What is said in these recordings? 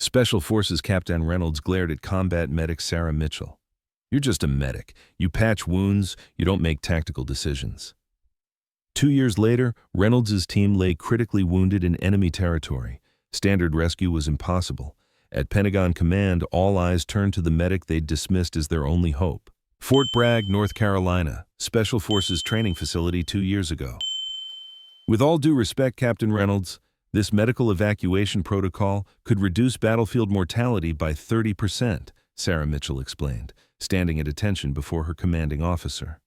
Special Forces Captain Reynolds glared at combat medic Sarah Mitchell. "You're just a medic. You patch wounds, you don't make tactical decisions." 2 years later, Reynolds' team lay critically wounded in enemy territory. Standard rescue was impossible. At Pentagon Command, all eyes turned to the medic they'd dismissed as their only hope. Fort Bragg, North Carolina, Special Forces training facility 2 years ago. "With all due respect, Captain Reynolds, this medical evacuation protocol could reduce battlefield mortality by 30%, Sarah Mitchell explained, standing at attention before her commanding officer.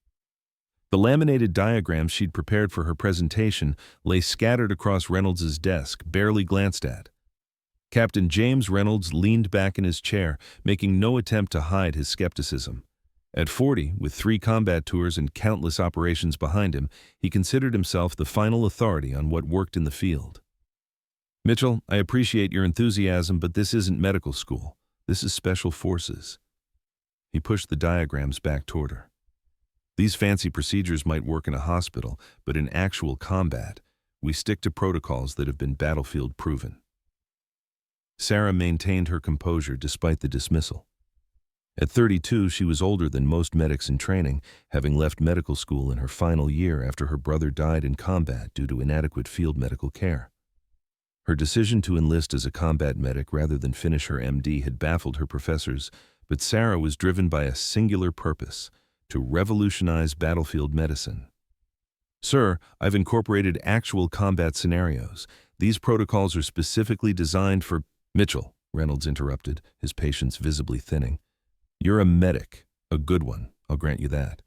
The laminated diagrams she'd prepared for her presentation lay scattered across Reynolds' desk, barely glanced at. Captain James Reynolds leaned back in his chair, making no attempt to hide his skepticism. At 40, with 3 combat tours and countless operations behind him, he considered himself the final authority on what worked in the field. "Mitchell, I appreciate your enthusiasm, but this isn't medical school. This is Special Forces." He pushed the diagrams back toward her. "These fancy procedures might work in a hospital, but in actual combat, we stick to protocols that have been battlefield proven." Sarah maintained her composure despite the dismissal. At 32, she was older than most medics in training, having left medical school in her final year after her brother died in combat due to inadequate field medical care. Her decision to enlist as a combat medic rather than finish her MD had baffled her professors, but Sarah was driven by a singular purpose: to revolutionize battlefield medicine. "Sir, I've incorporated actual combat scenarios. These protocols are specifically designed for—" "Mitchell," Reynolds interrupted, his patience visibly thinning. "You're a medic, a good one, I'll grant you that.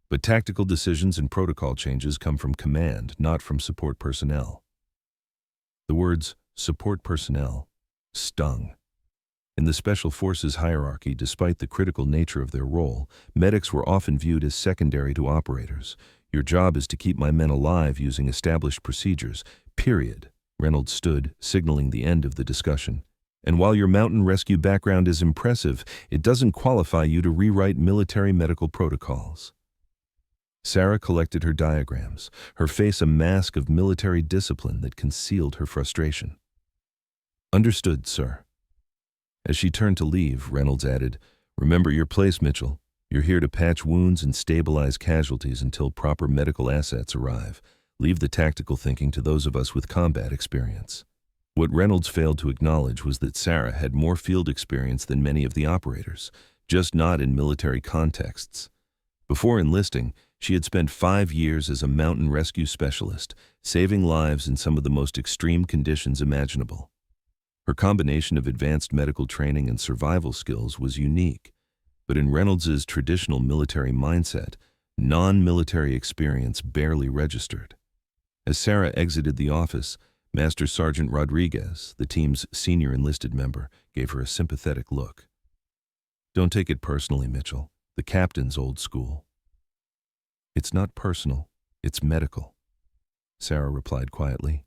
But tactical decisions and protocol changes come from command, not from support personnel." The words, support personnel, stung. In the Special Forces hierarchy, despite the critical nature of their role, medics were often viewed as secondary to operators. "Your job is to keep my men alive using established procedures, period." Reynolds stood, signaling the end of the discussion. "And while your mountain rescue background is impressive, it doesn't qualify you to rewrite military medical protocols." Sarah collected her diagrams, her face a mask of military discipline that concealed her frustration. "Understood, sir." As she turned to leave, Reynolds added, "Remember your place, Mitchell. You're here to patch wounds and stabilize casualties until proper medical assets arrive. Leave the tactical thinking to those of us with combat experience." What Reynolds failed to acknowledge was that Sarah had more field experience than many of the operators, just not in military contexts. Before enlisting, she had spent 5 years as a mountain rescue specialist, saving lives in some of the most extreme conditions imaginable. Her combination of advanced medical training and survival skills was unique, but in Reynolds' traditional military mindset, non-military experience barely registered. As Sarah exited the office, Master Sergeant Rodriguez, the team's senior enlisted member, gave her a sympathetic look. "Don't take it personally, Mitchell. The captain's old school." "It's not personal, it's medical," Sarah replied quietly.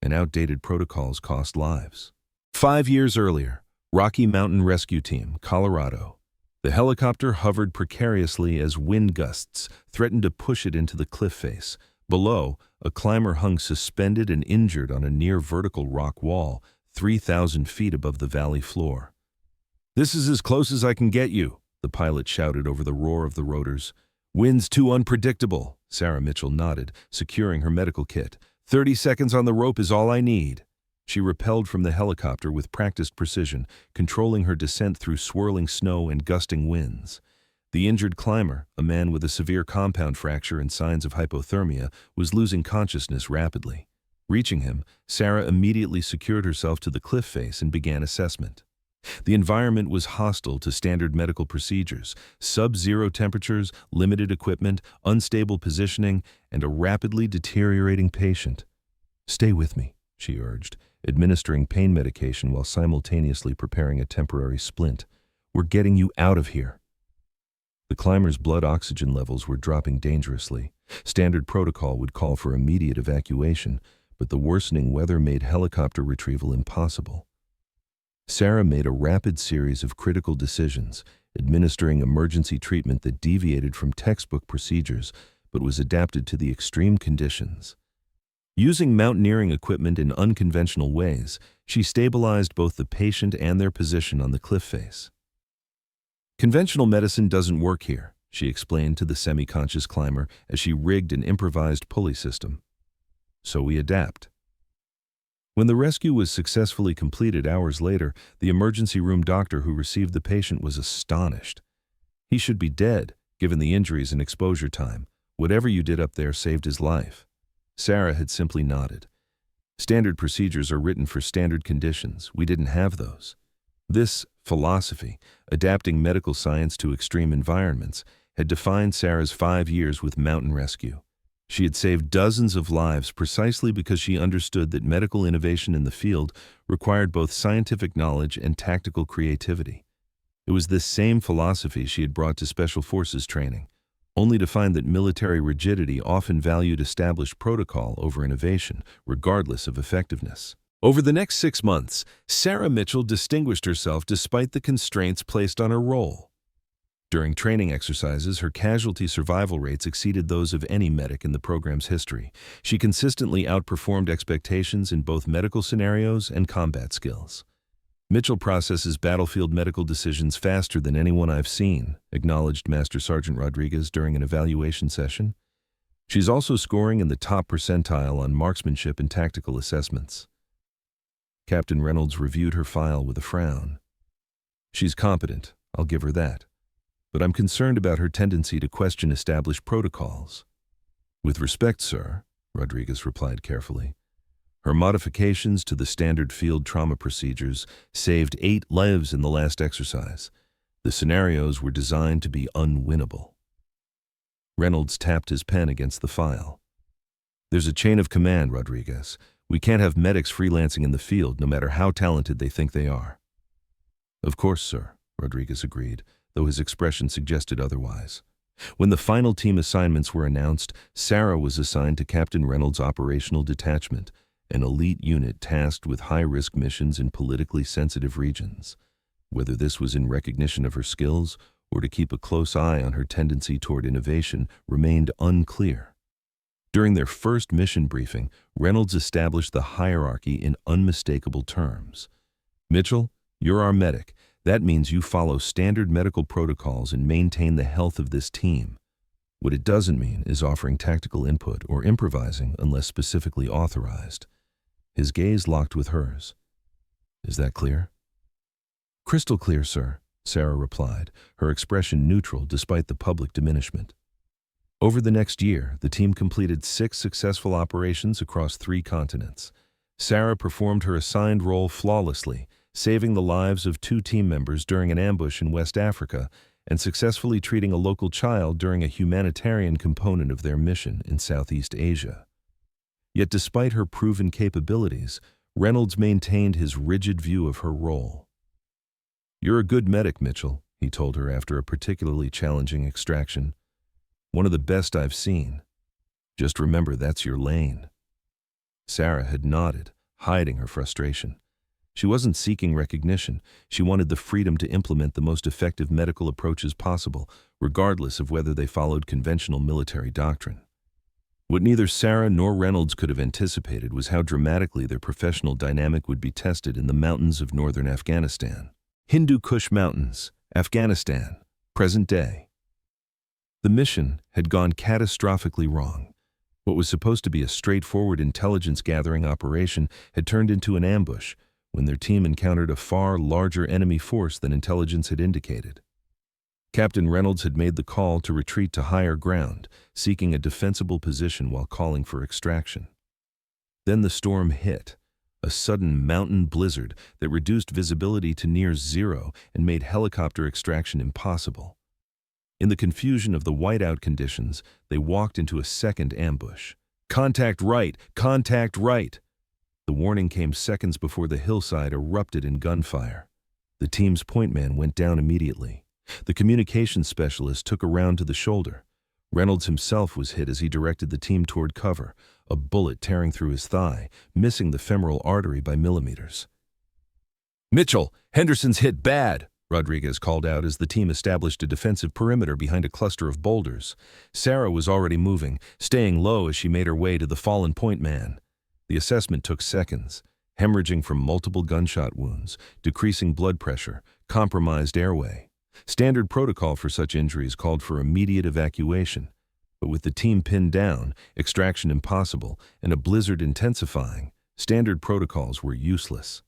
"And outdated protocols cost lives." 5 years earlier, Rocky Mountain Rescue Team, Colorado. The helicopter hovered precariously as wind gusts threatened to push it into the cliff face. Below, a climber hung suspended and injured on a near-vertical rock wall, 3,000 feet above the valley floor. "This is as close as I can get you," the pilot shouted over the roar of the rotors. "Wind's too unpredictable," Sarah Mitchell nodded, securing her medical kit. 30 seconds on the rope is all I need." She rappelled from the helicopter with practiced precision, controlling her descent through swirling snow and gusting winds. The injured climber, a man with a severe compound fracture and signs of hypothermia, was losing consciousness rapidly. Reaching him, Sarah immediately secured herself to the cliff face and began assessment. The environment was hostile to standard medical procedures: sub-zero temperatures, limited equipment, unstable positioning, and a rapidly deteriorating patient. "Stay with me," she urged, administering pain medication while simultaneously preparing a temporary splint. "We're getting you out of here." The climber's blood oxygen levels were dropping dangerously. Standard protocol would call for immediate evacuation, but the worsening weather made helicopter retrieval impossible. Sarah made a rapid series of critical decisions, administering emergency treatment that deviated from textbook procedures but was adapted to the extreme conditions. Using mountaineering equipment in unconventional ways, she stabilized both the patient and their position on the cliff face. "Conventional medicine doesn't work here," she explained to the semi-conscious climber as she rigged an improvised pulley system. "So we adapt." When the rescue was successfully completed hours later, the emergency room doctor who received the patient was astonished. He should be dead, given the injuries and exposure time. Whatever you did up there saved his life. Sarah had simply nodded. Standard procedures are written for standard conditions. We didn't have those. This philosophy, adapting medical science to extreme environments, had defined Sarah's 5 years with mountain rescue. She had saved dozens of lives precisely because she understood that medical innovation in the field required both scientific knowledge and tactical creativity. It was this same philosophy she had brought to Special Forces training, only to find that military rigidity often valued established protocol over innovation, regardless of effectiveness. Over the next 6 months, Sarah Mitchell distinguished herself despite the constraints placed on her role. During training exercises, her casualty survival rates exceeded those of any medic in the program's history. She consistently outperformed expectations in both medical scenarios and combat skills. "Mitchell processes battlefield medical decisions faster than anyone I've seen," acknowledged Master Sergeant Rodriguez during an evaluation session. "She's also scoring in the top percentile on marksmanship and tactical assessments." Captain Reynolds reviewed her file with a frown. "She's competent, I'll give her that. But I'm concerned about her tendency to question established protocols." "With respect, sir," Rodriguez replied carefully, "her modifications to the standard field trauma procedures saved 8 lives in the last exercise. The scenarios were designed to be unwinnable." Reynolds tapped his pen against the file. "There's a chain of command, Rodriguez. We can't have medics freelancing in the field, no matter how talented they think they are." "Of course, sir," Rodriguez agreed, though his expression suggested otherwise. When the final team assignments were announced, Sarah was assigned to Captain Reynolds' operational detachment, an elite unit tasked with high-risk missions in politically sensitive regions. Whether this was in recognition of her skills or to keep a close eye on her tendency toward innovation remained unclear. During their first mission briefing, Reynolds established the hierarchy in unmistakable terms. "Mitchell, you're our medic. That means you follow standard medical protocols and maintain the health of this team. What it doesn't mean is offering tactical input or improvising unless specifically authorized." His gaze locked with hers. "Is that clear?" "Crystal clear, sir," Sarah replied, her expression neutral despite the public diminishment. Over the next year, the team completed 6 successful operations across 3 continents. Sarah performed her assigned role flawlessly, saving the lives of 2 team members during an ambush in West Africa and successfully treating a local child during a humanitarian component of their mission in Southeast Asia. Yet despite her proven capabilities, Reynolds maintained his rigid view of her role. "You're a good medic, Mitchell," he told her after a particularly challenging extraction. "One of the best I've seen. Just remember that's your lane." Sarah had nodded, hiding her frustration. She wasn't seeking recognition. She wanted the freedom to implement the most effective medical approaches possible, regardless of whether they followed conventional military doctrine. What neither Sarah nor Reynolds could have anticipated was how dramatically their professional dynamic would be tested in the mountains of northern Afghanistan. Hindu Kush Mountains, Afghanistan, present day. The mission had gone catastrophically wrong. What was supposed to be a straightforward intelligence-gathering operation had turned into an ambush when their team encountered a far larger enemy force than intelligence had indicated. Captain Reynolds had made the call to retreat to higher ground, seeking a defensible position while calling for extraction. Then the storm hit, a sudden mountain blizzard that reduced visibility to near zero and made helicopter extraction impossible. In the confusion of the whiteout conditions, they walked into a second ambush. "Contact right! Contact right!" The warning came seconds before the hillside erupted in gunfire. The team's pointman went down immediately. The communications specialist took a round to the shoulder. Reynolds himself was hit as he directed the team toward cover, a bullet tearing through his thigh, missing the femoral artery by millimeters. "Mitchell, Henderson's hit bad," Rodriguez called out as the team established a defensive perimeter behind a cluster of boulders. Sarah was already moving, staying low as she made her way to the fallen point man. The assessment took seconds, hemorrhaging from multiple gunshot wounds, decreasing blood pressure, compromised airway. Standard protocol for such injuries called for immediate evacuation, but with the team pinned down, extraction impossible, and a blizzard intensifying, standard protocols were useless.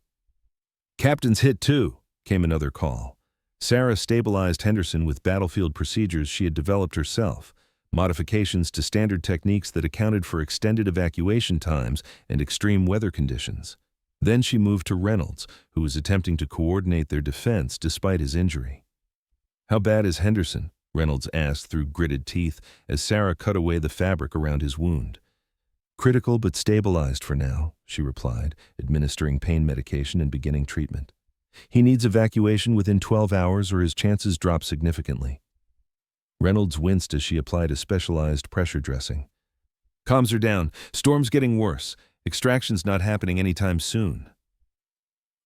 "Captain's hit too," came another call. Sarah stabilized Henderson with battlefield procedures she had developed herself, modifications to standard techniques that accounted for extended evacuation times and extreme weather conditions. Then she moved to Reynolds, who was attempting to coordinate their defense despite his injury. "How bad is Henderson?" Reynolds asked through gritted teeth as Sarah cut away the fabric around his wound. "Critical but stabilized for now," she replied, administering pain medication and beginning treatment. "He needs evacuation within 12 hours or his chances drop significantly." Reynolds winced as she applied a specialized pressure dressing. "Comms are down. Storm's getting worse. Extraction's not happening anytime soon."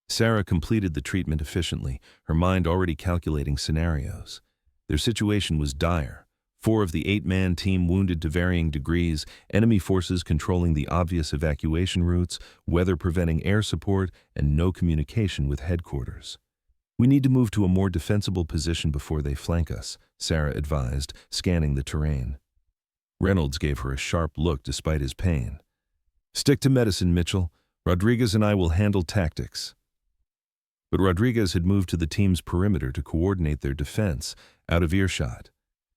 Sarah completed the treatment efficiently, her mind already calculating scenarios. Their situation was dire. 4 of the 8-man team wounded to varying degrees, enemy forces controlling the obvious evacuation routes, weather preventing air support, and no communication with headquarters. "We need to move to a more defensible position before they flank us," Sarah advised, scanning the terrain. Reynolds gave her a sharp look despite his pain. "Stick to medicine, Mitchell. Rodriguez and I will handle tactics." But Rodriguez had moved to the team's perimeter to coordinate their defense, out of earshot,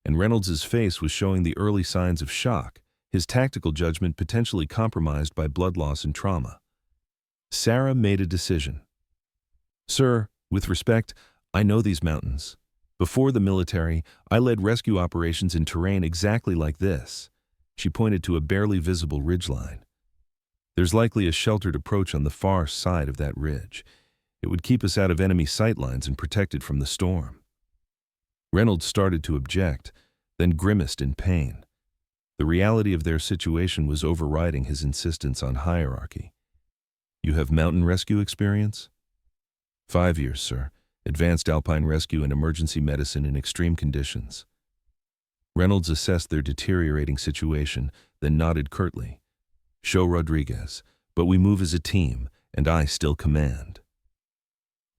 and Reynolds' face was showing the early signs of shock, his tactical judgment potentially compromised by blood loss and trauma. Sarah made a decision. "Sir, with respect, I know these mountains. Before the military, I led rescue operations in terrain exactly like this." She pointed to a barely visible ridgeline. "There's likely a sheltered approach on the far side of that ridge. It would keep us out of enemy sightlines and protected from the storm." Reynolds started to object, then grimaced in pain. The reality of their situation was overriding his insistence on hierarchy. "You have mountain rescue experience?" 5 years, sir. Advanced alpine rescue and emergency medicine in extreme conditions." Reynolds assessed their deteriorating situation, then nodded curtly. "Show Rodriguez, but we move as a team, and I still command."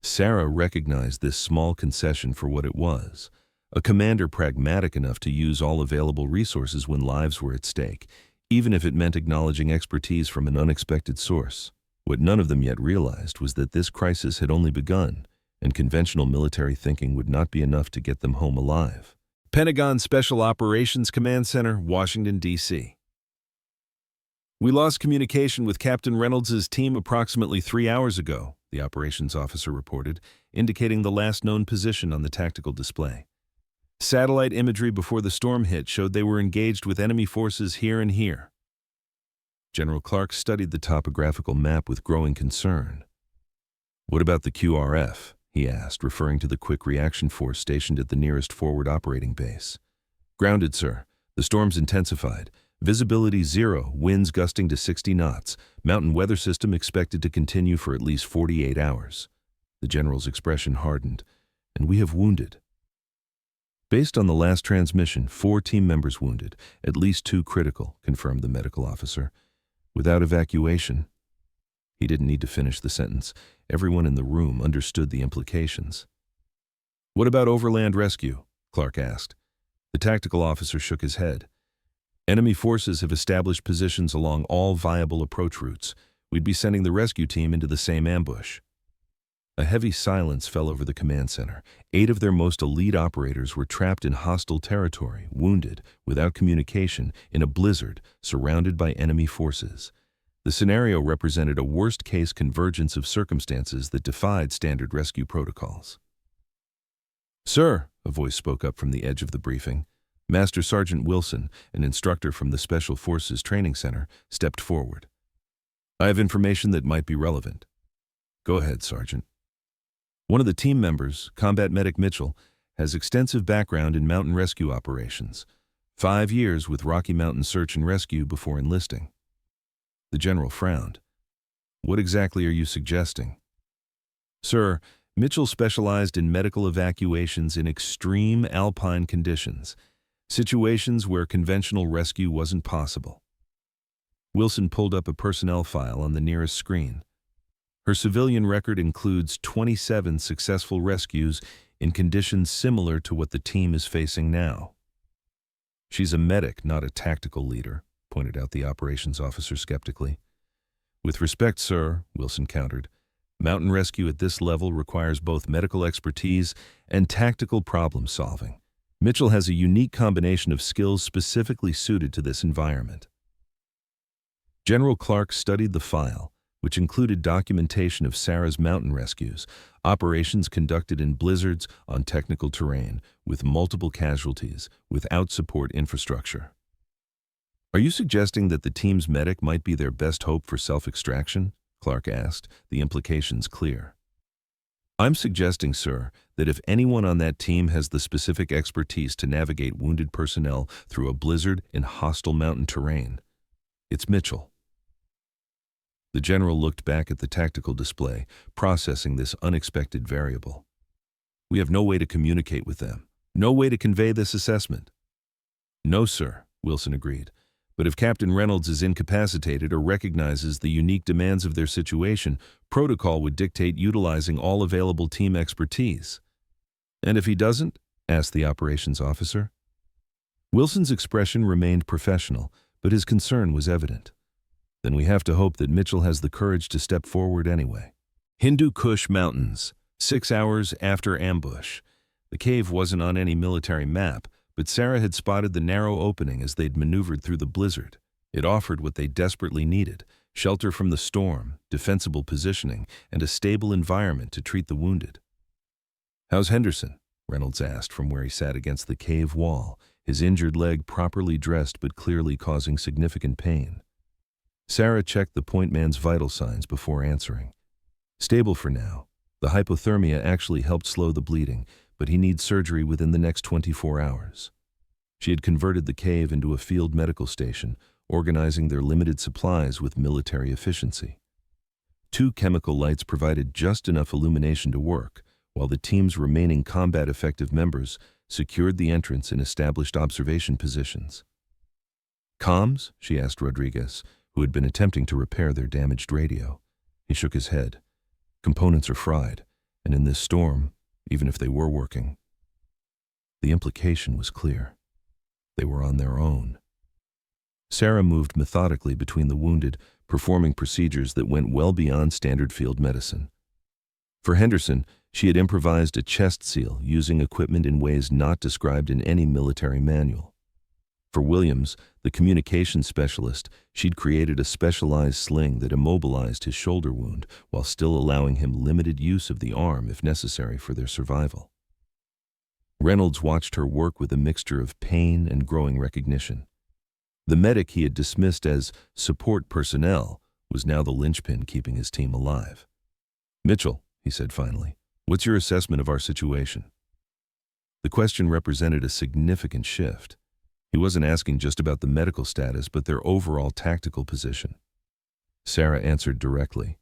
Sarah recognized this small concession for what it was, a commander pragmatic enough to use all available resources when lives were at stake, even if it meant acknowledging expertise from an unexpected source. What none of them yet realized was that this crisis had only begun, and conventional military thinking would not be enough to get them home alive. Pentagon Special Operations Command Center, Washington, D.C. "We lost communication with Captain Reynolds' team approximately 3 hours ago," the operations officer reported, indicating the last known position on the tactical display. "Satellite imagery before the storm hit showed they were engaged with enemy forces here and here." General Clark studied the topographical map with growing concern. "What about the QRF?" he asked, referring to the Quick Reaction Force stationed at the nearest forward operating base. "Grounded, sir. The storm's intensified. Visibility 0, winds gusting to 60 knots. Mountain weather system expected to continue for at least 48 hours. The general's expression hardened. "And we have wounded." "Based on the last transmission, 4 team members wounded, at least 2 critical," confirmed the medical officer. "Without evacuation." He didn't need to finish the sentence. Everyone in the room understood the implications. "What about overland rescue?" Clark asked. The tactical officer shook his head. "Enemy forces have established positions along all viable approach routes. We'd be sending the rescue team into the same ambush." A heavy silence fell over the command center. 8 of their most elite operators were trapped in hostile territory, wounded, without communication, in a blizzard, surrounded by enemy forces. The scenario represented a worst-case convergence of circumstances that defied standard rescue protocols. "Sir," a voice spoke up from the edge of the briefing. Master Sergeant Wilson, an instructor from the Special Forces Training Center, stepped forward. "I have information that might be relevant." "Go ahead, Sergeant." One of the team members, Combat Medic Mitchell, has extensive background in mountain rescue operations. 5 years with Rocky Mountain Search and Rescue before enlisting. The general frowned. "What exactly are you suggesting?" "Sir, Mitchell specialized in medical evacuations in extreme alpine conditions, situations where conventional rescue wasn't possible." Wilson pulled up a personnel file on the nearest screen. Her civilian record includes 27 successful rescues in conditions similar to what the team is facing now. She's a medic, not a tactical leader, pointed out the operations officer skeptically. With respect, sir, Wilson countered, mountain rescue at this level requires both medical expertise and tactical problem-solving. Mitchell has a unique combination of skills specifically suited to this environment. General Clark studied the file, which included documentation of Sarah's mountain rescues, operations conducted in blizzards on technical terrain, with multiple casualties, without support infrastructure. Are you suggesting that the team's medic might be their best hope for self-extraction? Clark asked, the implications clear. I'm suggesting, sir, that if anyone on that team has the specific expertise to navigate wounded personnel through a blizzard in hostile mountain terrain, it's Mitchell. The general looked back at the tactical display, processing this unexpected variable. We have no way to communicate with them, no way to convey this assessment. No, sir, Wilson agreed. But if Captain Reynolds is incapacitated or recognizes the unique demands of their situation, protocol would dictate utilizing all available team expertise. And if he doesn't? Asked the operations officer. Wilson's expression remained professional, but his concern was evident. Then we have to hope that Mitchell has the courage to step forward anyway. Hindu Kush Mountains, 6 hours after ambush. The cave wasn't on any military map, but Sarah had spotted the narrow opening as they'd maneuvered through the blizzard. It offered what they desperately needed: shelter from the storm, defensible positioning, and a stable environment to treat the wounded. How's Henderson? Reynolds asked from where he sat against the cave wall, his injured leg properly dressed but clearly causing significant pain. Sarah checked the point man's vital signs before answering. Stable for now. The hypothermia actually helped slow the bleeding, but he needs surgery within the next 24 hours. She had converted the cave into a field medical station, organizing their limited supplies with military efficiency. 2 chemical lights provided just enough illumination to work, while the team's remaining combat-effective members secured the entrance in established observation positions. "Comms?" she asked Rodriguez, who had been attempting to repair their damaged radio. He shook his head. "Components are fried, and in this storm, even if they were working." The implication was clear. They were on their own. Sarah moved methodically between the wounded, performing procedures that went well beyond standard field medicine. For Henderson, she had improvised a chest seal using equipment in ways not described in any military manual. For Williams, the communications specialist, she'd created a specialized sling that immobilized his shoulder wound while still allowing him limited use of the arm if necessary for their survival. Reynolds watched her work with a mixture of pain and growing recognition. The medic he had dismissed as support personnel was now the linchpin keeping his team alive. "Mitchell," he said finally, "what's your assessment of our situation?" The question represented a significant shift. He wasn't asking just about the medical status, but their overall tactical position. Sarah answered directly.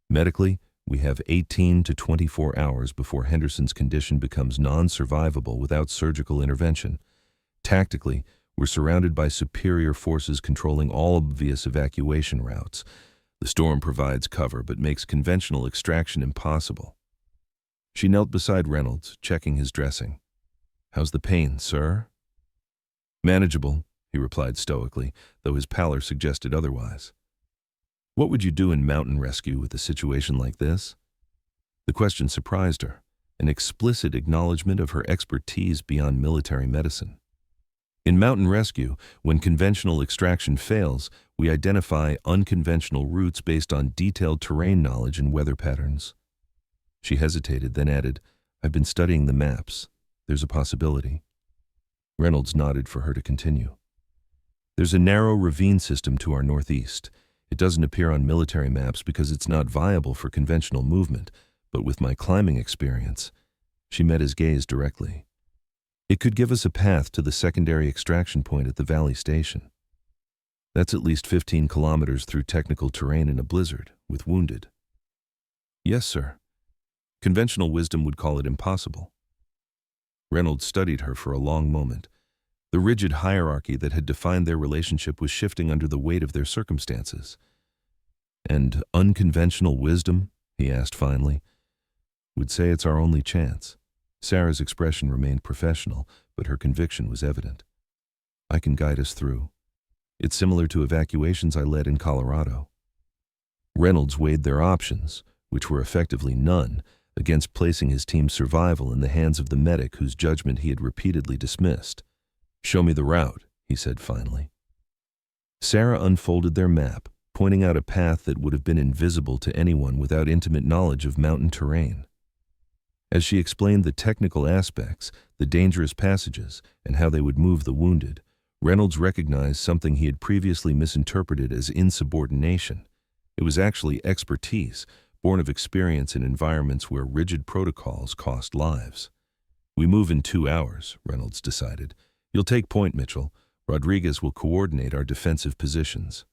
"Medically, we have 18 to 24 hours before Henderson's condition becomes non-survivable without surgical intervention. Tactically, we're surrounded by superior forces controlling all obvious evacuation routes. The storm provides cover but makes conventional extraction impossible." She knelt beside Reynolds, checking his dressing. "How's the pain, sir?" "Manageable," he replied stoically, though his pallor suggested otherwise. What would you do in mountain rescue with a situation like this? The question surprised her, an explicit acknowledgement of her expertise beyond military medicine. In mountain rescue, when conventional extraction fails, we identify unconventional routes based on detailed terrain knowledge and weather patterns. She hesitated, then added, "I've been studying the maps. There's a possibility." Reynolds nodded for her to continue. "There's a narrow ravine system to our northeast. It doesn't appear on military maps because it's not viable for conventional movement, but with my climbing experience," she met his gaze directly, "it could give us a path to the secondary extraction point at the valley station. That's at least 15 kilometers through technical terrain in a blizzard, with wounded." "Yes, sir. Conventional wisdom would call it impossible." Reynolds studied her for a long moment. The rigid hierarchy that had defined their relationship was shifting under the weight of their circumstances. "And unconventional wisdom?" he asked finally. "Would say it's our only chance." Sarah's expression remained professional, but her conviction was evident. "I can guide us through. It's similar to evacuations I led in Colorado." Reynolds weighed their options, which were effectively none, against placing his team's survival in the hands of the medic whose judgment he had repeatedly dismissed. "Show me the route," he said finally. Sarah unfolded their map, pointing out a path that would have been invisible to anyone without intimate knowledge of mountain terrain. As she explained the technical aspects, the dangerous passages, and how they would move the wounded, Reynolds recognized something he had previously misinterpreted as insubordination. It was actually expertise, born of experience in environments where rigid protocols cost lives. "We move in 2 hours," Reynolds decided. "You'll take point, Mitchell. Rodriguez will coordinate our defensive positions."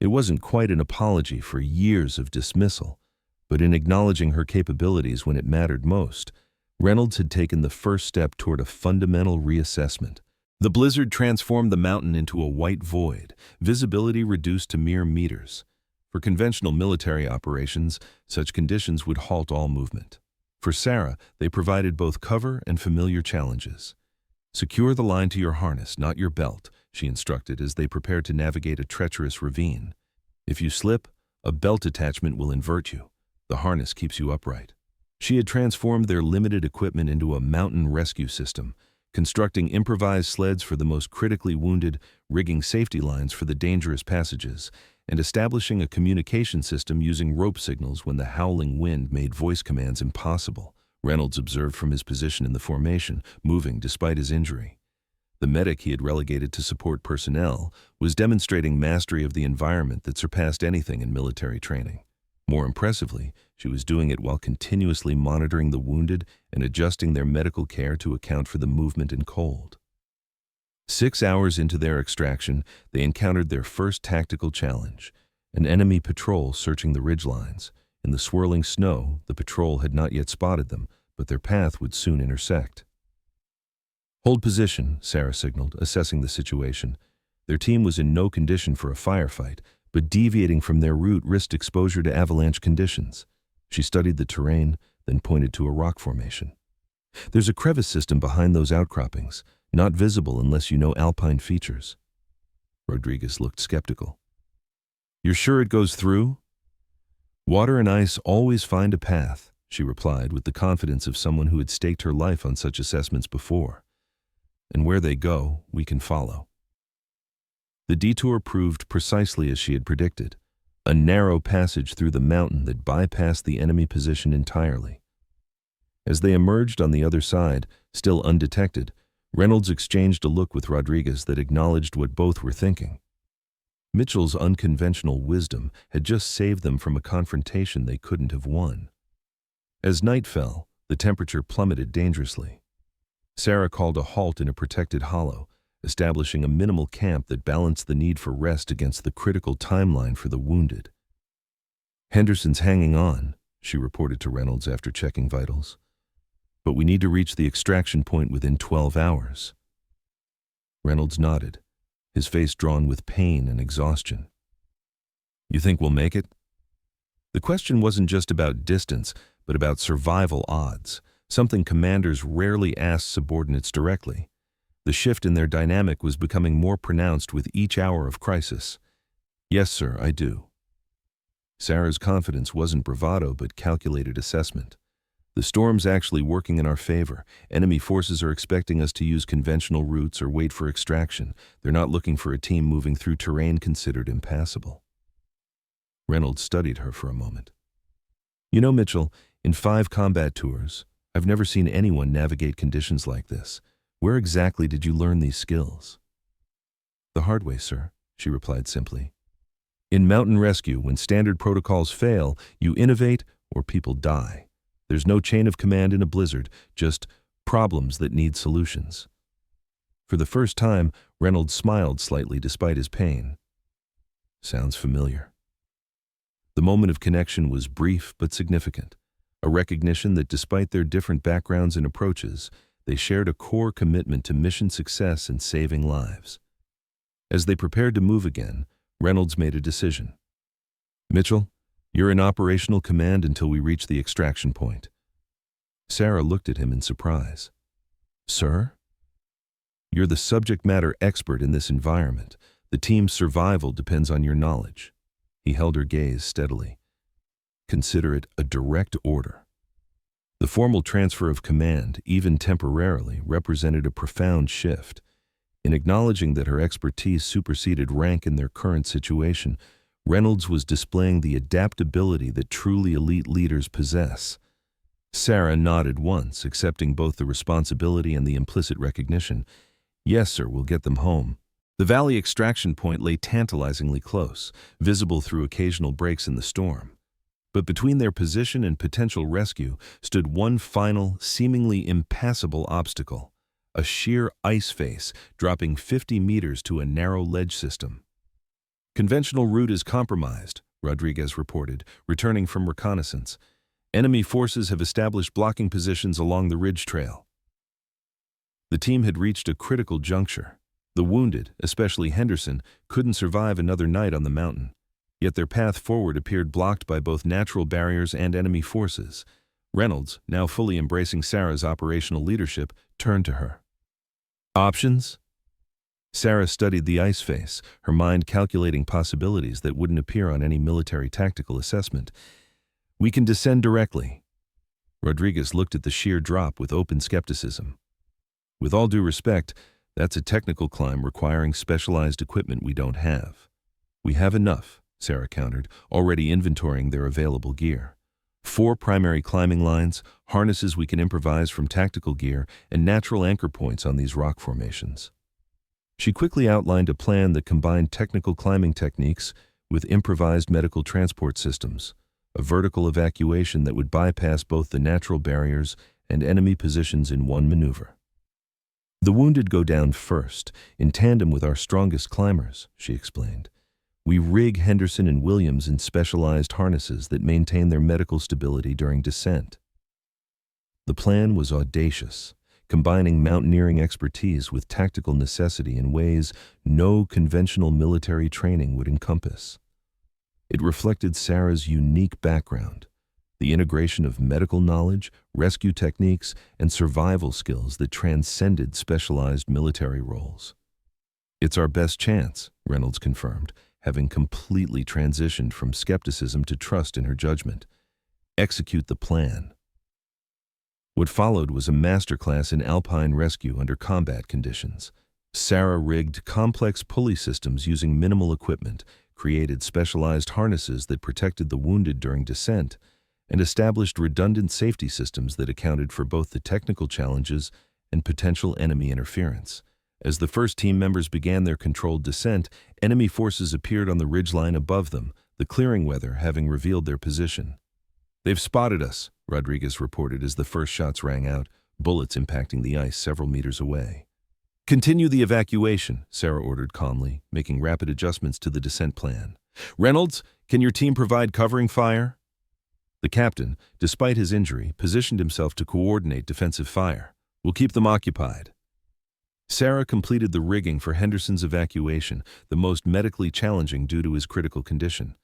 It wasn't quite an apology for years of dismissal, but in acknowledging her capabilities when it mattered most, Reynolds had taken the first step toward a fundamental reassessment. The blizzard transformed the mountain into a white void, visibility reduced to mere meters. For conventional military operations, such conditions would halt all movement. For Sarah, they provided both cover and familiar challenges. "Secure the line to your harness, not your belt," she instructed as they prepared to navigate a treacherous ravine. "If you slip, a belt attachment will invert you. The harness keeps you upright." She had transformed their limited equipment into a mountain rescue system, constructing improvised sleds for the most critically wounded, rigging safety lines for the dangerous passages, and establishing a communication system using rope signals when the howling wind made voice commands impossible, Reynolds observed from his position in the formation, moving despite his injury. The medic he had relegated to support personnel was demonstrating mastery of the environment that surpassed anything in military training. More impressively, she was doing it while continuously monitoring the wounded and adjusting their medical care to account for the movement and cold. 6 hours into their extraction, they encountered their first tactical challenge, an enemy patrol searching the ridgelines. In the swirling snow, the patrol had not yet spotted them, but their path would soon intersect. "Hold position," Sarah signaled, assessing the situation. Their team was in no condition for a firefight, but deviating from their route risked exposure to avalanche conditions. She studied the terrain, then pointed to a rock formation. "There's a crevice system behind those outcroppings, not visible unless you know alpine features." Rodriguez looked skeptical. "You're sure it goes through?" "Water and ice always find a path," she replied with the confidence of someone who had staked her life on such assessments before. "And where they go, we can follow." The detour proved precisely as she had predicted, a narrow passage through the mountain that bypassed the enemy position entirely. As they emerged on the other side, still undetected, Reynolds exchanged a look with Rodriguez that acknowledged what both were thinking. Mitchell's unconventional wisdom had just saved them from a confrontation they couldn't have won. As night fell, the temperature plummeted dangerously. Sarah called a halt in a protected hollow, establishing a minimal camp that balanced the need for rest against the critical timeline for the wounded. "Henderson's hanging on," she reported to Reynolds after checking vitals. "But we need to reach the extraction point within 12 hours. Reynolds nodded, his face drawn with pain and exhaustion. "You think we'll make it?" The question wasn't just about distance, but about survival odds, something commanders rarely ask subordinates directly. The shift in their dynamic was becoming more pronounced with each hour of crisis. "Yes, sir, I do." Sarah's confidence wasn't bravado but calculated assessment. "The storm's actually working in our favor. Enemy forces are expecting us to use conventional routes or wait for extraction. They're not looking for a team moving through terrain considered impassable." Reynolds studied her for a moment. "You know, Mitchell, in 5 combat tours, I've never seen anyone navigate conditions like this. Where exactly did you learn these skills?" "The hard way, sir," she replied simply. "In mountain rescue, when standard protocols fail, you innovate or people die. There's no chain of command in a blizzard, just problems that need solutions." For the first time, Reynolds smiled slightly despite his pain. "Sounds familiar." The moment of connection was brief but significant, a recognition that despite their different backgrounds and approaches, They shared a core commitment to mission success and saving lives. As they prepared to move again, Reynolds made a decision. "Mitchell, you're in operational command until we reach the extraction point." Sarah looked at him in surprise. "Sir? You're the subject matter expert in this environment. The team's survival depends on your knowledge." He held her gaze steadily. "Consider it a direct order." The formal transfer of command, even temporarily, represented a profound shift. In acknowledging that her expertise superseded rank in their current situation, Reynolds was displaying the adaptability that truly elite leaders possess. Sarah nodded once, accepting both the responsibility and the implicit recognition. "Yes, sir, we'll get them home." The valley extraction point lay tantalizingly close, visible through occasional breaks in the storm. But between their position and potential rescue stood one final, seemingly impassable obstacle: a sheer ice face dropping 50 meters to a narrow ledge system. "Conventional route is compromised," Rodriguez reported, returning from reconnaissance. "Enemy forces have established blocking positions along the ridge trail." The team had reached a critical juncture. The wounded, especially Henderson, couldn't survive another night on the mountain. Yet their path forward appeared blocked by both natural barriers and enemy forces. Reynolds, now fully embracing Sarah's operational leadership, turned to her. "Options?" Sarah studied the ice face, her mind calculating possibilities that wouldn't appear on any military tactical assessment. "We can descend directly." Rodriguez looked at the sheer drop with open skepticism. "With all due respect, that's a technical climb requiring specialized equipment we don't have." "We have enough," Sarah countered, already inventorying their available gear. 4 primary climbing lines, harnesses we can improvise from tactical gear, and natural anchor points on these rock formations." She quickly outlined a plan that combined technical climbing techniques with improvised medical transport systems, a vertical evacuation that would bypass both the natural barriers and enemy positions in one maneuver. "The wounded go down first, in tandem with our strongest climbers," she explained. "We rig Henderson and Williams in specialized harnesses that maintain their medical stability during descent." The plan was audacious, combining mountaineering expertise with tactical necessity in ways no conventional military training would encompass. It reflected Sarah's unique background, the integration of medical knowledge, rescue techniques, and survival skills that transcended specialized military roles. "It's our best chance," Reynolds confirmed, having completely transitioned from skepticism to trust in her judgment. "Execute the plan." What followed was a masterclass in alpine rescue under combat conditions. Sarah rigged complex pulley systems using minimal equipment, created specialized harnesses that protected the wounded during descent, and established redundant safety systems that accounted for both the technical challenges and potential enemy interference. As the first team members began their controlled descent, enemy forces appeared on the ridgeline above them, the clearing weather having revealed their position. "They've spotted us," Rodriguez reported as the first shots rang out, bullets impacting the ice several meters away. "Continue the evacuation," Sarah ordered calmly, making rapid adjustments to the descent plan. "Reynolds, can your team provide covering fire?" The captain, despite his injury, positioned himself to coordinate defensive fire. "We'll keep them occupied." Sarah completed the rigging for Henderson's evacuation, the most medically challenging due to his critical condition.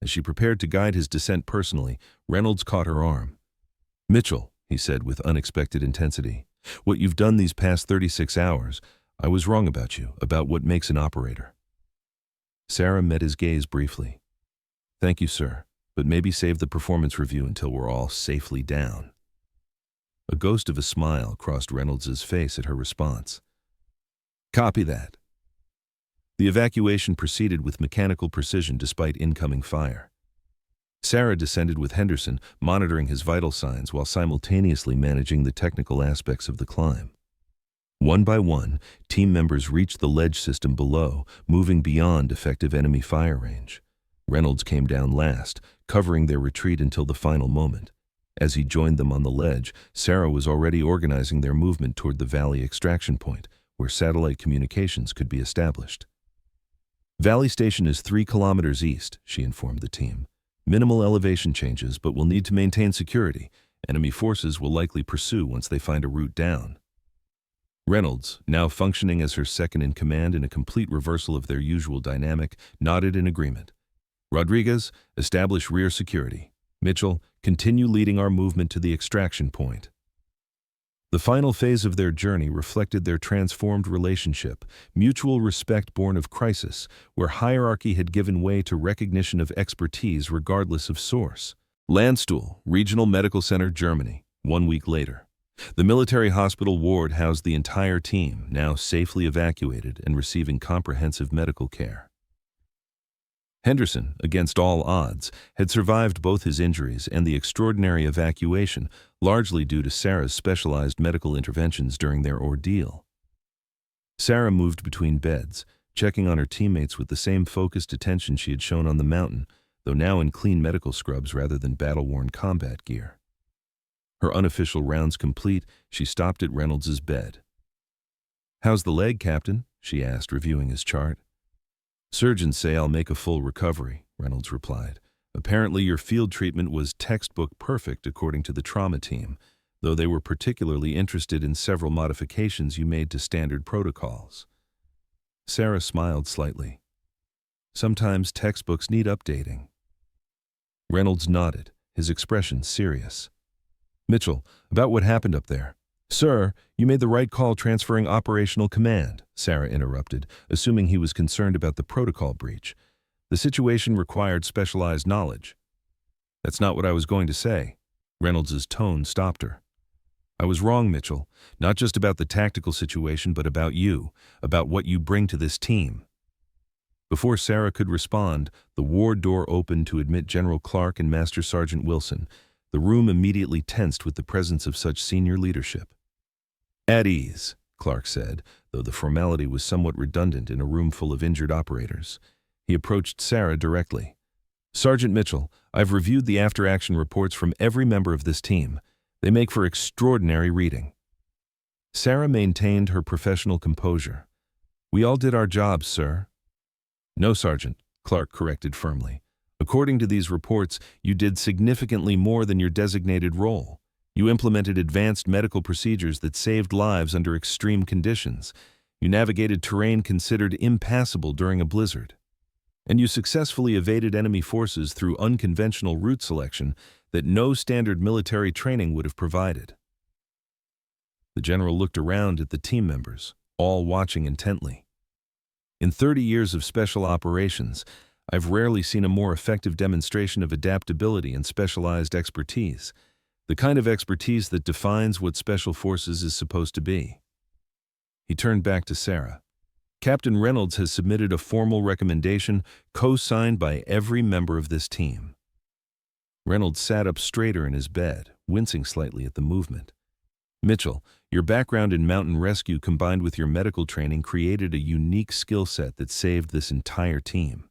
As she prepared to guide his descent personally, Reynolds caught her arm. "Mitchell," he said with unexpected intensity, "what you've done these past 36 hours, I was wrong about you, about what makes an operator." Sarah met his gaze briefly. "Thank you, sir, but maybe save the performance review until we're all safely down." A ghost of a smile crossed Reynolds' face at her response. "Copy that." The evacuation proceeded with mechanical precision despite incoming fire. Sarah descended with Henderson, monitoring his vital signs while simultaneously managing the technical aspects of the climb. One by one, team members reached the ledge system below, moving beyond effective enemy fire range. Reynolds came down last, covering their retreat until the final moment. As he joined them on the ledge, Sarah was already organizing their movement toward the valley extraction point, where satellite communications could be established. "Valley Station is 3 kilometers east," she informed the team. "Minimal elevation changes, but we'll need to maintain security. Enemy forces will likely pursue once they find a route down." Reynolds, now functioning as her second-in-command in a complete reversal of their usual dynamic, nodded in agreement. Rodriguez, establish rear security. Mitchell, continue leading our movement to the extraction point. The final phase of their journey reflected their transformed relationship, mutual respect born of crisis, where hierarchy had given way to recognition of expertise regardless of source. Landstuhl, Regional Medical Center, Germany, 1 week later. The military hospital ward housed the entire team, now safely evacuated and receiving comprehensive medical care. Henderson, against all odds, had survived both his injuries and the extraordinary evacuation, largely due to Sarah's specialized medical interventions during their ordeal. Sarah moved between beds, checking on her teammates with the same focused attention she had shown on the mountain, though now in clean medical scrubs rather than battle-worn combat gear. Her unofficial rounds complete, she stopped at Reynolds's bed. "How's the leg, Captain?" she asked, reviewing his chart. "Surgeons say I'll make a full recovery," Reynolds replied. "Apparently your field treatment was textbook perfect according to the trauma team, though they were particularly interested in several modifications you made to standard protocols." Sarah smiled slightly. "Sometimes textbooks need updating." Reynolds nodded, his expression serious. "Mitchell, about what happened up there." "Sir, you made the right call transferring operational command," Sarah interrupted, assuming he was concerned about the protocol breach. "The situation required specialized knowledge." "That's not what I was going to say." Reynolds's tone stopped her. "I was wrong, Mitchell, not just about the tactical situation, but about you, about what you bring to this team." Before Sarah could respond, the ward door opened to admit General Clark and Master Sergeant Wilson. The room immediately tensed with the presence of such senior leadership. "At ease," Clark said, though the formality was somewhat redundant in a room full of injured operators. He approached Sarah directly. "Sergeant Mitchell, I've reviewed the after-action reports from every member of this team. They make for extraordinary reading." Sarah maintained her professional composure. "We all did our jobs, sir." "No, Sergeant," Clark corrected firmly. "According to these reports, you did significantly more than your designated role. You implemented advanced medical procedures that saved lives under extreme conditions. You navigated terrain considered impassable during a blizzard. And you successfully evaded enemy forces through unconventional route selection that no standard military training would have provided." The general looked around at the team members, all watching intently. "In 30 years of special operations, I've rarely seen a more effective demonstration of adaptability and specialized expertise, the kind of expertise that defines what Special Forces is supposed to be." He turned back to Sarah. "Captain Reynolds has submitted a formal recommendation co-signed by every member of this team." Reynolds sat up straighter in his bed, wincing slightly at the movement. "Mitchell, your background in mountain rescue combined with your medical training created a unique skill set that saved this entire team.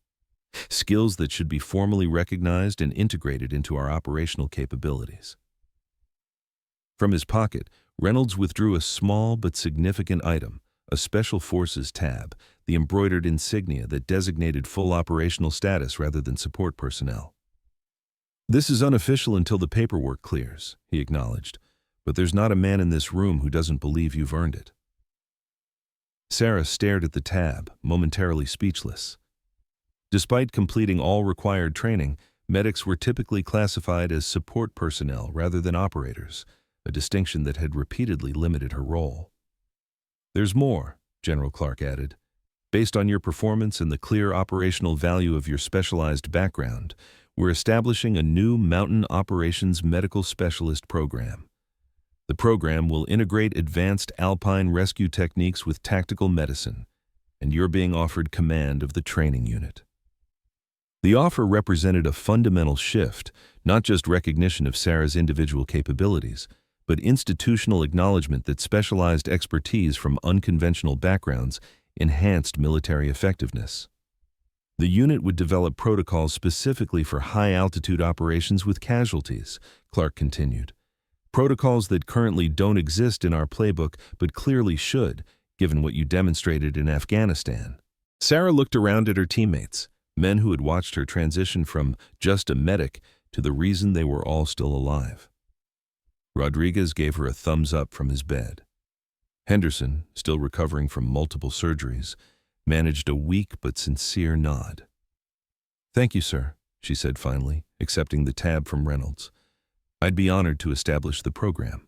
Skills that should be formally recognized and integrated into our operational capabilities." From his pocket, Reynolds withdrew a small but significant item, a Special Forces tab, the embroidered insignia that designated full operational status rather than support personnel. "This is unofficial until the paperwork clears," he acknowledged, "but there's not a man in this room who doesn't believe you've earned it." Sarah stared at the tab, momentarily speechless. Despite completing all required training, medics were typically classified as support personnel rather than operators, a distinction that had repeatedly limited her role. "There's more," General Clark added. "Based on your performance and the clear operational value of your specialized background, we're establishing a new Mountain Operations Medical Specialist program. The program will integrate advanced alpine rescue techniques with tactical medicine, and you're being offered command of the training unit." The offer represented a fundamental shift, not just recognition of Sarah's individual capabilities, but institutional acknowledgement that specialized expertise from unconventional backgrounds enhanced military effectiveness. The unit would develop protocols specifically for high-altitude operations with casualties, Clark continued. Protocols that currently don't exist in our playbook but clearly should, given what you demonstrated in Afghanistan. Sarah looked around at her teammates, men who had watched her transition from just a medic to the reason they were all still alive. Rodriguez gave her a thumbs up from his bed. Henderson, still recovering from multiple surgeries, managed a weak but sincere nod. "Thank you, sir," she said finally, accepting the tab from Reynolds. "I'd be honored to establish the program."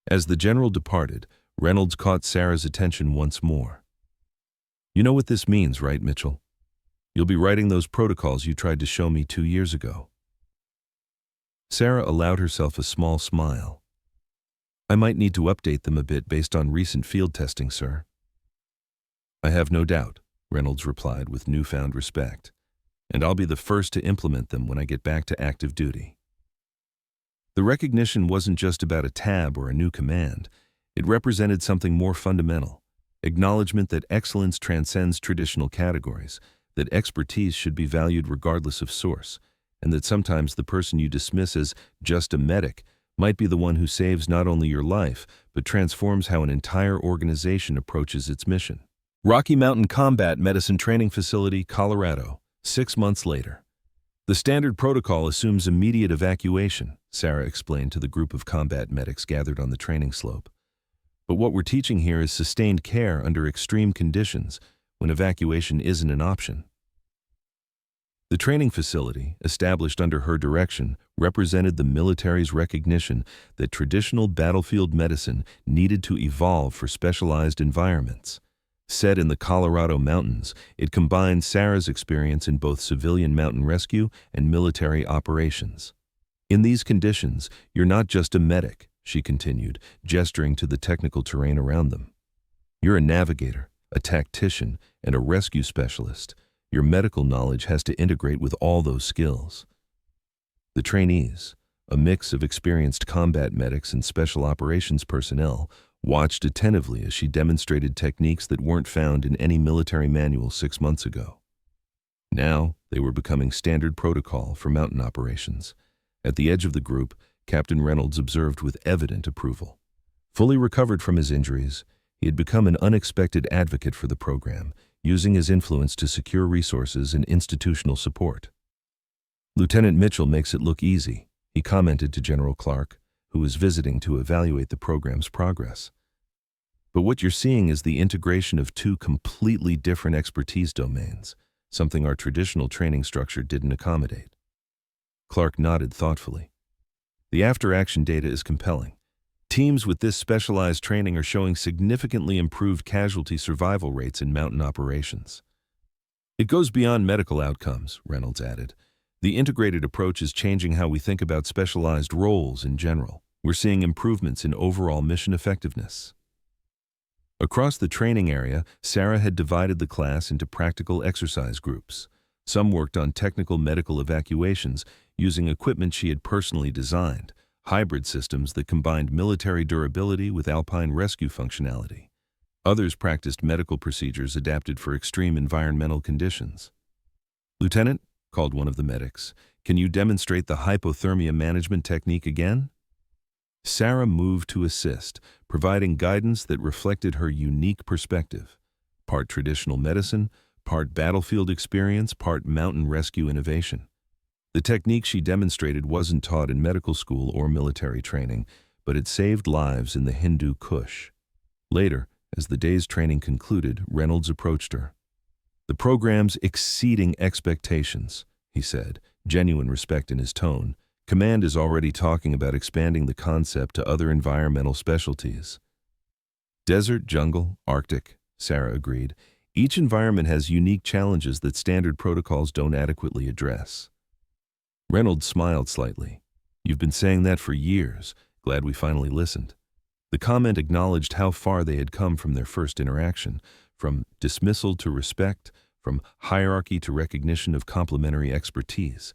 As the general departed, Reynolds caught Sarah's attention once more. "You know what this means, right, Mitchell? You'll be writing those protocols you tried to show me 2 years ago." Sarah allowed herself a small smile. "I might need to update them a bit based on recent field testing, sir." "I have no doubt," Reynolds replied with newfound respect, "and I'll be the first to implement them when I get back to active duty." The recognition wasn't just about a tab or a new command. It represented something more fundamental: acknowledgement that excellence transcends traditional categories, that expertise should be valued regardless of source, and that sometimes the person you dismiss as just a medic might be the one who saves not only your life, but transforms how an entire organization approaches its mission. Rocky Mountain Combat Medicine Training Facility, Colorado, 6 months later. "The standard protocol assumes immediate evacuation," Sarah explained to the group of combat medics gathered on the training slope. "But what we're teaching here is sustained care under extreme conditions when evacuation isn't an option." The training facility, established under her direction, represented the military's recognition that traditional battlefield medicine needed to evolve for specialized environments. Set in the Colorado mountains, it combined Sarah's experience in both civilian mountain rescue and military operations. "In these conditions, you're not just a medic," she continued, gesturing to the technical terrain around them. "You're a navigator, a tactician, and a rescue specialist. Your medical knowledge has to integrate with all those skills." The trainees, a mix of experienced combat medics and special operations personnel, watched attentively as she demonstrated techniques that weren't found in any military manual 6 months ago. Now, they were becoming standard protocol for mountain operations. At the edge of the group, Captain Reynolds observed with evident approval. Fully recovered from his injuries, he had become an unexpected advocate for the program, using his influence to secure resources and institutional support. "Lieutenant Mitchell makes it look easy," he commented to General Clark, who was visiting to evaluate the program's progress. "But what you're seeing is the integration of 2 completely different expertise domains, something our traditional training structure didn't accommodate." Clark nodded thoughtfully. "The after-action data is compelling. Teams with this specialized training are showing significantly improved casualty survival rates in mountain operations." "It goes beyond medical outcomes," Reynolds added. "The integrated approach is changing how we think about specialized roles in general. We're seeing improvements in overall mission effectiveness." Across the training area, Sarah had divided the class into practical exercise groups. Some worked on technical medical evacuations using equipment she had personally designed, hybrid systems that combined military durability with alpine rescue functionality. Others practiced medical procedures adapted for extreme environmental conditions. "Lieutenant," called one of the medics, "can you demonstrate the hypothermia management technique again?" Sarah moved to assist, providing guidance that reflected her unique perspective. Part traditional medicine, part battlefield experience, part mountain rescue innovation. The technique she demonstrated wasn't taught in medical school or military training, but it saved lives in the Hindu Kush. Later, as the day's training concluded, Reynolds approached her. "The program's exceeding expectations," he said, genuine respect in his tone. "Command is already talking about expanding the concept to other environmental specialties." "Desert, jungle, Arctic," Sarah agreed. "Each environment has unique challenges that standard protocols don't adequately address." Reynolds smiled slightly. "You've been saying that for years. Glad we finally listened." The comment acknowledged how far they had come from their first interaction, from dismissal to respect, from hierarchy to recognition of complementary expertise.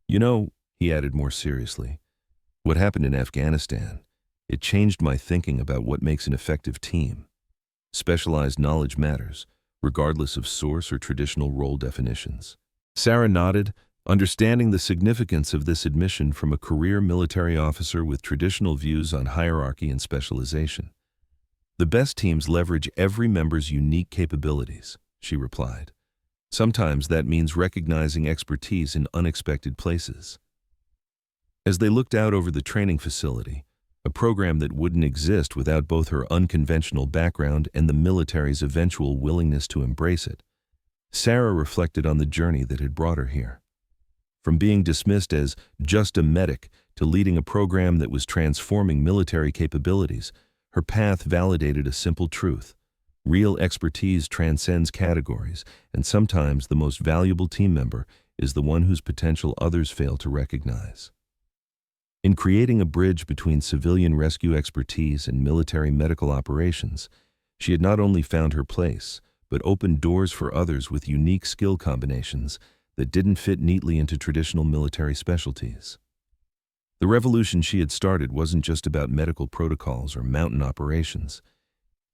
"You know," he added more seriously, "what happened in Afghanistan, it changed my thinking about what makes an effective team. Specialized knowledge matters, regardless of source or traditional role definitions." Sarah nodded, understanding the significance of this admission from a career military officer with traditional views on hierarchy and specialization. "The best teams leverage every member's unique capabilities," she replied. "Sometimes that means recognizing expertise in unexpected places." As they looked out over the training facility, a program that wouldn't exist without both her unconventional background and the military's eventual willingness to embrace it. Sarah reflected on the journey that had brought her here. From being dismissed as just a medic to leading a program that was transforming military capabilities, her path validated a simple truth. Real expertise transcends categories, and sometimes the most valuable team member is the one whose potential others fail to recognize. In creating a bridge between civilian rescue expertise and military medical operations, she had not only found her place, but opened doors for others with unique skill combinations that didn't fit neatly into traditional military specialties. The revolution she had started wasn't just about medical protocols or mountain operations.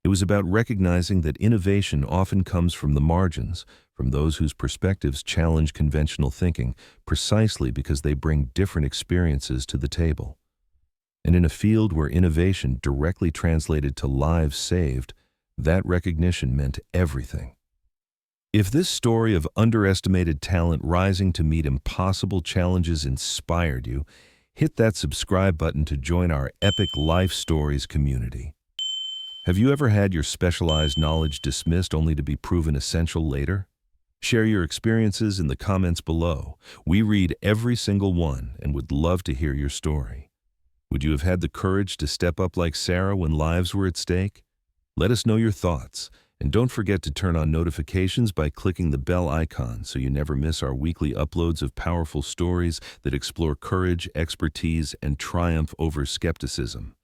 It was about recognizing that innovation often comes from the margins, from those whose perspectives challenge conventional thinking, precisely because they bring different experiences to the table. And in a field where innovation directly translated to lives saved, that recognition meant everything. If this story of underestimated talent rising to meet impossible challenges inspired you, hit that subscribe button to join our epic life stories community. Have you ever had your specialized knowledge dismissed only to be proven essential later? Share your experiences in the comments below. We read every single one and would love to hear your story. Would you have had the courage to step up like Sarah when lives were at stake? Let us know your thoughts, and don't forget to turn on notifications by clicking the bell icon so you never miss our weekly uploads of powerful stories that explore courage, expertise, and triumph over skepticism.